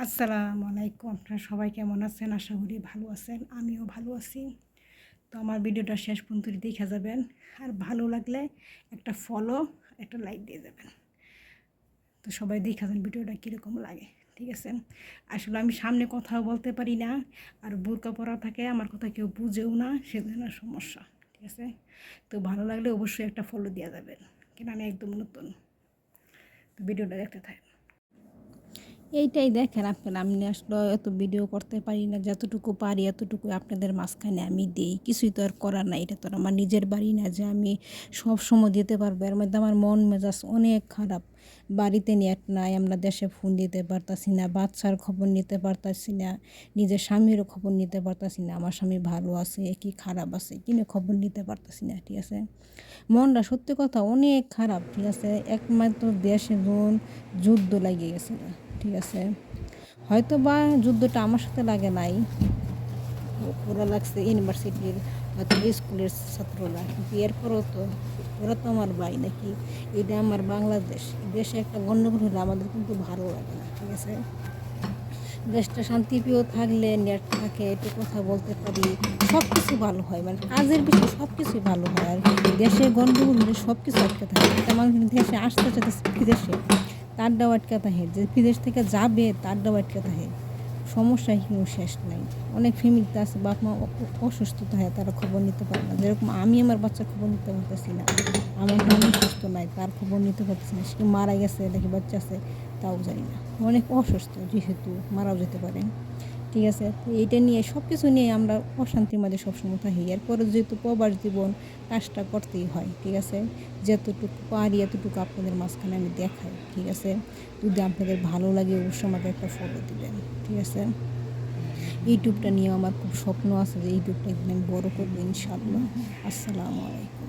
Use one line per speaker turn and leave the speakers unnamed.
আসসালামু আলাইকুম। আপনারা সবাই কেমন আছেন? আশা করি ভালো আছেন। আমিও ভালো আছি। তো আমার ভিডিওটা শেষ পর্যন্ত দেখে যাবেন। আর ভালো লাগলে একটা ফলো, একটা লাইক দিয়ে যাবেন। তো সবাই দেখে যান ভিডিওটা কীরকম লাগে, ঠিক আছে? আসলে আমি সামনে কথাও বলতে পারি না, আর বোরকা পরা থাকে, আমার কথা কেউ বুঝেও না, সেজন্য সমস্যা, ঠিক আছে? তো ভালো লাগলে অবশ্যই একটা ফলো দিয়ে যাবেন, কেন আমি একদম নতুন। তো ভিডিওটা দেখতে থাকেন। এইটাই দেখেন আপনারা, আমি আসলে এত ভিডিও করতে পারি না, যতটুকু পারি এতটুকু আপনাদের মাঝখানে আমি দিই। কিছুই তো আর করার নাই, এটা তো আর আমার নিজের বাড়ি না যে আমি সব সময় দিতে পারবো। এর মধ্যে আমার মন মেজাজ অনেক খারাপ। বাড়িতে নেট নাই, আমরা দেশে ফোন দিতে পারতাছি না, বাচ্চার খবর নিতে পারতাছি না, নিজের স্বামীরও খবর নিতে পারতাছি না। আমার স্বামী ভালো আছে কি খারাপ আছে কিনে খবর নিতে পারতাছি না, ঠিক আছে? মনটা সত্যি কথা অনেক খারাপ, ঠিক আছে? একমাত্র দেশে যুদ্ধ লাগিয়ে গেছে, ঠিক আছে? হয়তো বা যুদ্ধটা আমার সাথে লাগে নাই, ওরা লাগছে ইউনিভার্সিটির হয়তো স্কুলের ছাত্ররা, কিন্তু এরপরও তো ওরা তো আমার ভাই নাকি? এটা আমার বাংলাদেশ। দেশে একটা গণ্ডগোল হলে আমাদের কিন্তু ভালো লাগে না, ঠিক আছে? দেশটা শান্তিপ্রিয় থাকলে, নেট থাকে, একটু কথা বলতে পারি, সব কিছু ভালো হয়, মানে কাজের বিষয়ে সব কিছুই ভালো হয়। আর দেশে গণ্ডগোল হলে সব কিছু আটকে থাকে। একটা মানুষ দেশে আসতে চাইতেছে, বিদেশে তারটাও আটকে থাকে, যে বিদেশ থেকে যাবে তারটাও আটকে থাকে। সমস্যায় কোনো শেষ নাই। অনেক ফ্যামিলিতে আছে বাপ মা অসুস্থতা হয়, তারা খবর নিতে পারে না। যেরকম আমি আমার বাচ্চার খবর নিতে পারতেছি না, আমার নানি সুস্থ নাই, তার খবর নিতে পারতেছি না, সে মারা গেছে নাকি বাচ্চা আছে তাও জানি না। অনেক অসুস্থ, যেহেতু মারাও যেতে পারে, ঠিক আছে? তো এইটা নিয়ে সব কিছু নিয়ে আমরা অশান্তির মাঝে সবসময় থাকি। এরপরে যেহেতু প্রবাস জীবন, কাজটা করতেই হয়, ঠিক আছে? যতটুকু পারি এতটুকু আপনাদের মাঝখানে আমি দেখাই, ঠিক আছে? যদি আপনাদের ভালো লাগে অবশ্যই আমাকে একটা ফলো দিবেন, ঠিক আছে? ইউটিউবটা নিয়ে আমার খুব স্বপ্ন আছে যে ইউটিউবটা একদিন আমি বড় করবো ইনশাআল্লাহ। আসসালামু আলাইকুম।